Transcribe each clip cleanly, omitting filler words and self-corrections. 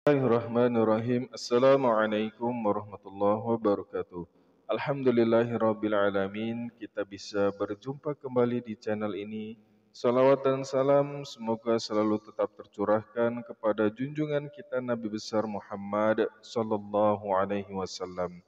Bismillahirrahmanirrahim. Assalamualaikum warahmatullahi wabarakatuh. Alhamdulillahirrabbilalamin. Kita bisa berjumpa kembali di channel ini. Salawat dan salam semoga selalu tetap tercurahkan kepada junjungan kita Nabi besar Muhammad sallallahu alaihi wasallam.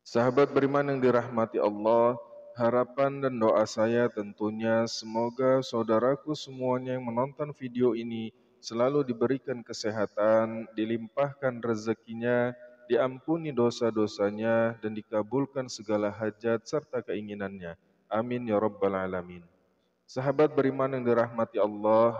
Sahabat beriman yang dirahmati Allah, harapan dan doa saya tentunya semoga saudaraku semuanya yang menonton video ini selalu diberikan kesehatan, dilimpahkan rezekinya, diampuni dosa-dosanya, dan dikabulkan segala hajat serta keinginannya. Amin ya rabbal alamin. Sahabat beriman yang dirahmati Allah,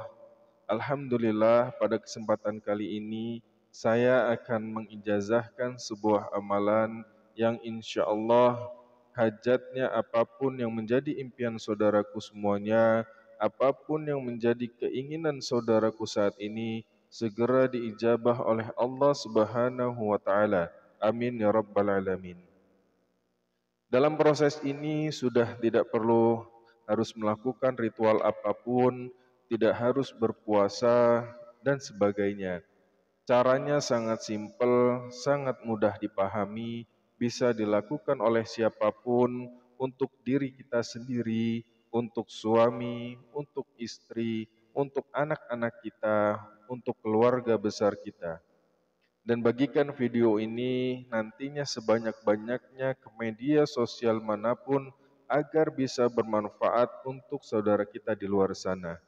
alhamdulillah pada kesempatan kali ini saya akan mengijazahkan sebuah amalan yang insya Allah hajatnya apapun yang menjadi impian saudaraku semuanya, apapun yang menjadi keinginan saudaraku saat ini, segera diijabah oleh Allah Subhanahu wa Ta'ala. Amin ya Rabbal Alamin. Dalam proses ini sudah tidak perlu harus melakukan ritual apapun, tidak harus berpuasa, dan sebagainya. Caranya sangat simpel, sangat mudah dipahami, bisa dilakukan oleh siapapun, untuk diri kita sendiri, untuk suami, untuk istri, untuk anak-anak kita, untuk keluarga besar kita. Dan bagikan video ini nantinya sebanyak-banyaknya ke media sosial manapun agar bisa bermanfaat untuk saudara kita di luar sana.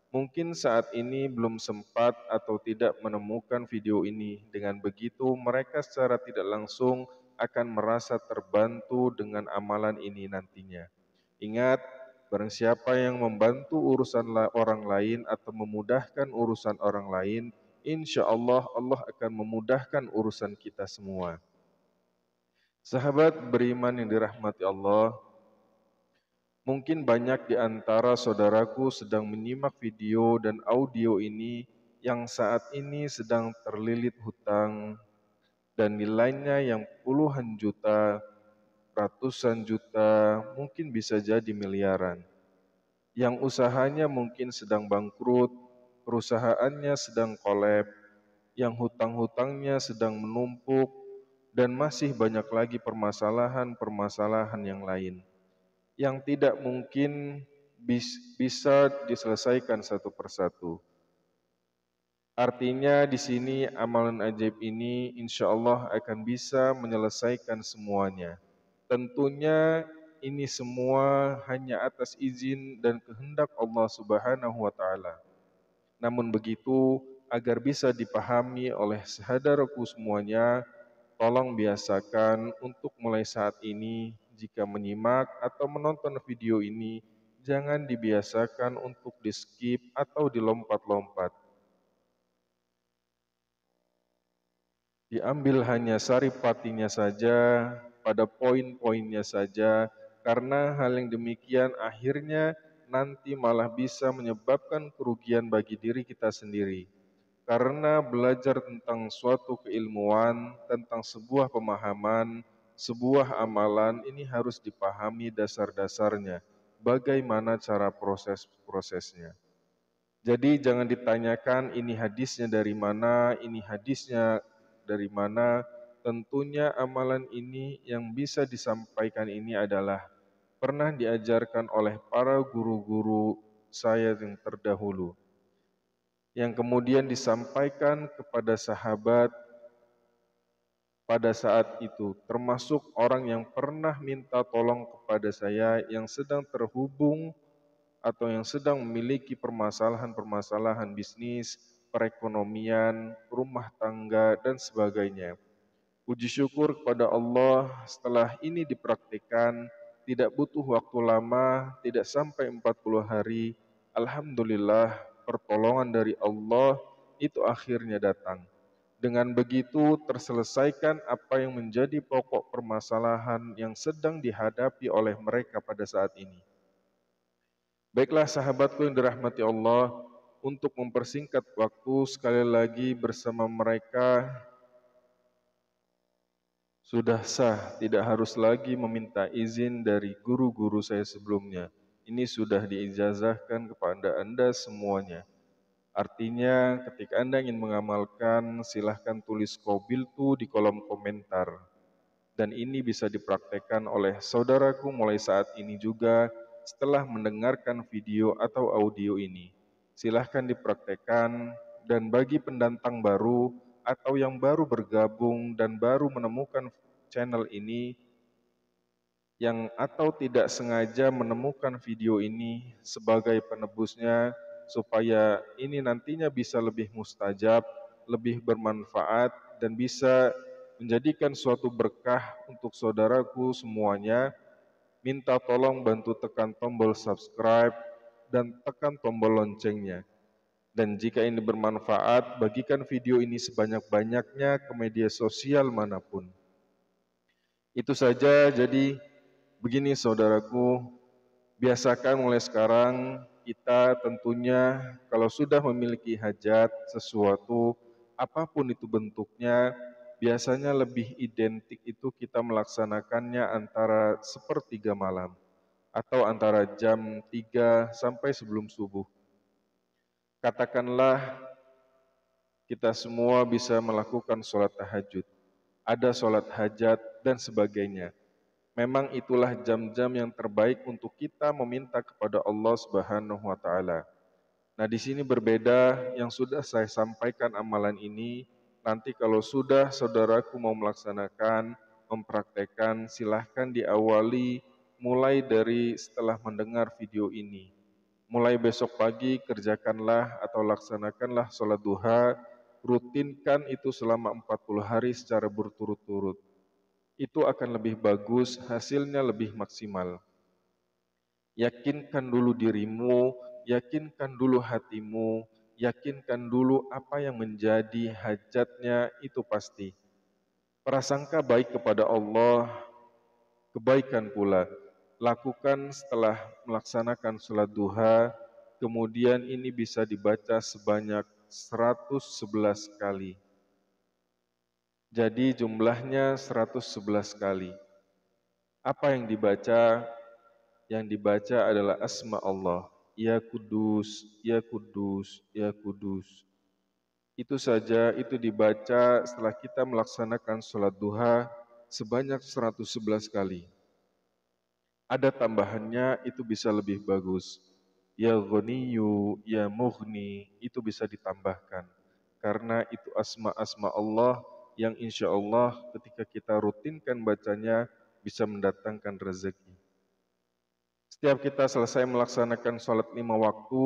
Mungkin saat ini belum sempat atau tidak menemukan video ini. Dengan begitu, mereka secara tidak langsung akan merasa terbantu dengan amalan ini nantinya. Ingat, barang siapa yang membantu urusan orang lain atau memudahkan urusan orang lain, insya Allah Allah akan memudahkan urusan kita semua. Sahabat beriman yang dirahmati Allah, mungkin banyak di antara saudaraku sedang menyimak video dan audio ini yang saat ini sedang terlilit hutang dan nilainya yang puluhan juta, ratusan juta, mungkin bisa jadi miliaran. Yang usahanya mungkin sedang bangkrut, perusahaannya sedang kolab, yang hutang-hutangnya sedang menumpuk, dan masih banyak lagi permasalahan-permasalahan yang lain yang tidak mungkin bisa diselesaikan satu persatu. Artinya di sini amalan ajaib ini insya Allah akan bisa menyelesaikan semuanya. Tentunya ini semua hanya atas izin dan kehendak Allah Subhanahu wa Ta'ala. Namun begitu, agar bisa dipahami oleh saudaraku semuanya, tolong biasakan untuk mulai saat ini jika menyimak atau menonton video ini, jangan dibiasakan untuk di-skip atau dilompat-lompat. Diambil hanya saripatinya saja, pada poin-poinnya saja, karena hal yang demikian akhirnya nanti malah bisa menyebabkan kerugian bagi diri kita sendiri. Karena belajar tentang suatu keilmuan, tentang sebuah pemahaman, sebuah amalan, ini harus dipahami dasar-dasarnya. Bagaimana cara proses-prosesnya. Jadi jangan ditanyakan ini hadisnya dari mana, ini hadisnya dari mana. Tentunya amalan ini yang bisa disampaikan ini adalah pernah diajarkan oleh para guru-guru saya yang terdahulu, yang kemudian disampaikan kepada sahabat pada saat itu, termasuk orang yang pernah minta tolong kepada saya yang sedang terhubung atau yang sedang memiliki permasalahan-permasalahan bisnis, perekonomian, rumah tangga, dan sebagainya. Puji syukur kepada Allah, setelah ini dipraktikkan, tidak butuh waktu lama, tidak sampai 40 hari, alhamdulillah pertolongan dari Allah itu akhirnya datang. Dengan begitu terselesaikan apa yang menjadi pokok permasalahan yang sedang dihadapi oleh mereka pada saat ini. Baiklah sahabatku yang dirahmati Allah, untuk mempersingkat waktu sekali lagi bersama mereka sudah sah, tidak harus lagi meminta izin dari guru-guru saya sebelumnya. Ini sudah diijazahkan kepada Anda semuanya. Artinya ketika Anda ingin mengamalkan, silahkan tulis qabiltu di kolom komentar. Dan ini bisa dipraktekkan oleh saudaraku mulai saat ini juga setelah mendengarkan video atau audio ini. Silahkan dipraktekkan, dan bagi pendatang baru atau yang baru bergabung dan baru menemukan channel ini, yang atau tidak sengaja menemukan video ini sebagai penebusnya, supaya ini nantinya bisa lebih mustajab, lebih bermanfaat, dan bisa menjadikan suatu berkah untuk saudaraku semuanya. Minta tolong bantu tekan tombol subscribe dan tekan tombol loncengnya. Dan jika ini bermanfaat, bagikan video ini sebanyak-banyaknya ke media sosial manapun. Itu saja. Jadi begini saudaraku, biasakan mulai sekarang kita tentunya kalau sudah memiliki hajat sesuatu, apapun itu bentuknya, biasanya lebih identik itu kita melaksanakannya antara sepertiga malam atau antara jam 3 sampai sebelum subuh. Katakanlah kita semua bisa melakukan sholat tahajud, ada sholat hajat dan sebagainya. Memang itulah jam-jam yang terbaik untuk kita meminta kepada Allah Subhanahu wa taala. Nah, di sini berbeda yang sudah saya sampaikan amalan ini. Nanti kalau sudah saudaraku mau melaksanakan, mempraktekkan, silahkan diawali mulai dari setelah mendengar video ini. Mulai besok pagi kerjakanlah atau laksanakanlah sholat duha, rutinkan itu selama 40 hari secara berturut-turut. Itu akan lebih bagus, hasilnya lebih maksimal. Yakinkan dulu dirimu, yakinkan dulu hatimu, yakinkan dulu apa yang menjadi hajatnya itu pasti. Prasangka baik kepada Allah, kebaikan pula. Lakukan setelah melaksanakan sholat duha, kemudian ini bisa dibaca sebanyak 111 kali. Jadi jumlahnya 111 kali. Apa yang dibaca? Yang dibaca adalah asma Allah. Ya Kudus, Ya Kudus, Ya Kudus. Itu saja, itu dibaca setelah kita melaksanakan sholat duha sebanyak 111 kali. Ada tambahannya, itu bisa lebih bagus. Ya Ghaniyu, Ya Mughni, itu bisa ditambahkan. Karena itu asma-asma Allah yang insya Allah ketika kita rutinkan bacanya bisa mendatangkan rezeki. Setiap kita selesai melaksanakan sholat 5 waktu,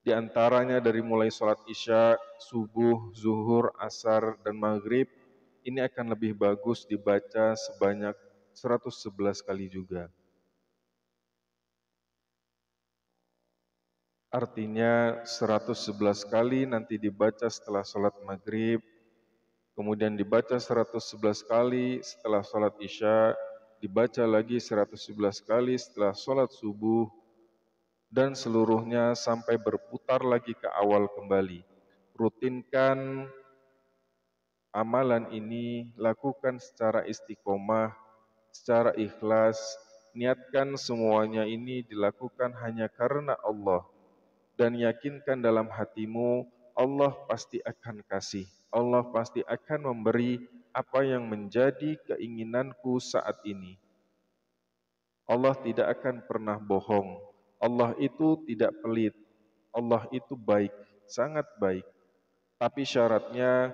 di antaranya dari mulai sholat isya, subuh, zuhur, asar, dan maghrib, ini akan lebih bagus dibaca sebanyak 111 kali juga. Artinya 111 kali nanti dibaca setelah sholat maghrib, kemudian dibaca 111 kali setelah sholat isya, dibaca lagi 111 kali setelah sholat subuh, dan seluruhnya sampai berputar lagi ke awal kembali. Rutinkan amalan ini, lakukan secara istiqomah, secara ikhlas, niatkan semuanya ini dilakukan hanya karena Allah, dan yakinkan dalam hatimu Allah pasti akan kasih, Allah pasti akan memberi apa yang menjadi keinginanku saat ini. Allah tidak akan pernah bohong. Allah itu tidak pelit. Allah itu baik, sangat baik. Tapi syaratnya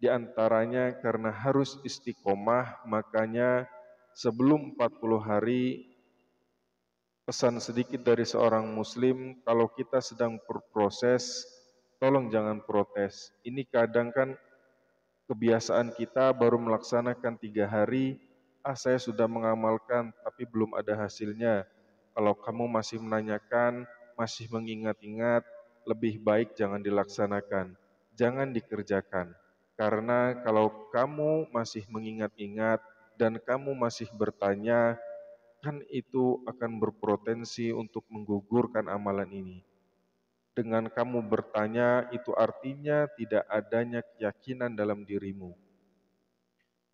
diantaranya karena harus istiqomah, makanya sebelum 40 hari, pesan sedikit dari seorang muslim, kalau kita sedang berproses, tolong jangan protes. Ini kadang kan kebiasaan kita baru melaksanakan 3 hari, saya sudah mengamalkan tapi belum ada hasilnya. Kalau kamu masih menanyakan, masih mengingat-ingat, lebih baik jangan dilaksanakan, jangan dikerjakan. Karena kalau kamu masih mengingat-ingat dan kamu masih bertanya, kan itu akan berpotensi untuk menggugurkan amalan ini. Dengan kamu bertanya, itu artinya tidak adanya keyakinan dalam dirimu.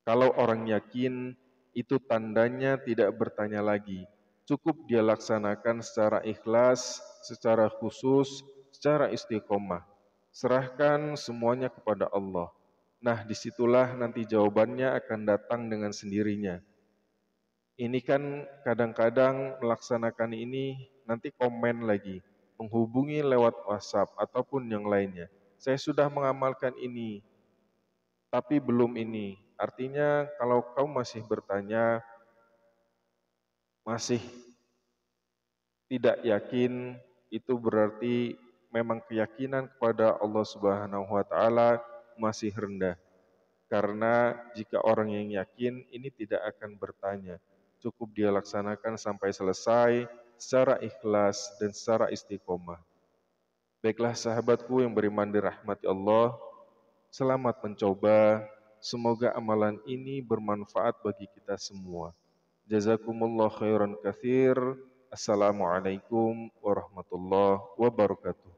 Kalau orang yakin, itu tandanya tidak bertanya lagi. Cukup dia laksanakan secara ikhlas, secara khusus, secara istiqomah. Serahkan semuanya kepada Allah. Nah, disitulah nanti jawabannya akan datang dengan sendirinya. Ini kan kadang-kadang melaksanakan ini nanti komen lagi, menghubungi lewat WhatsApp ataupun yang lainnya. Saya sudah mengamalkan ini, tapi belum ini. Artinya kalau kau masih bertanya, masih tidak yakin, itu berarti memang keyakinan kepada Allah Subhanahu wa taala masih rendah. Karena jika orang yang yakin ini tidak akan bertanya, cukup dia laksanakan sampai selesai secara ikhlas dan secara istiqomah. Baiklah sahabatku yang beriman dirahmati Allah, selamat mencoba. Semoga amalan ini bermanfaat bagi kita semua. Jazakumullah khairan katsir. Assalamualaikum warahmatullahi wabarakatuh.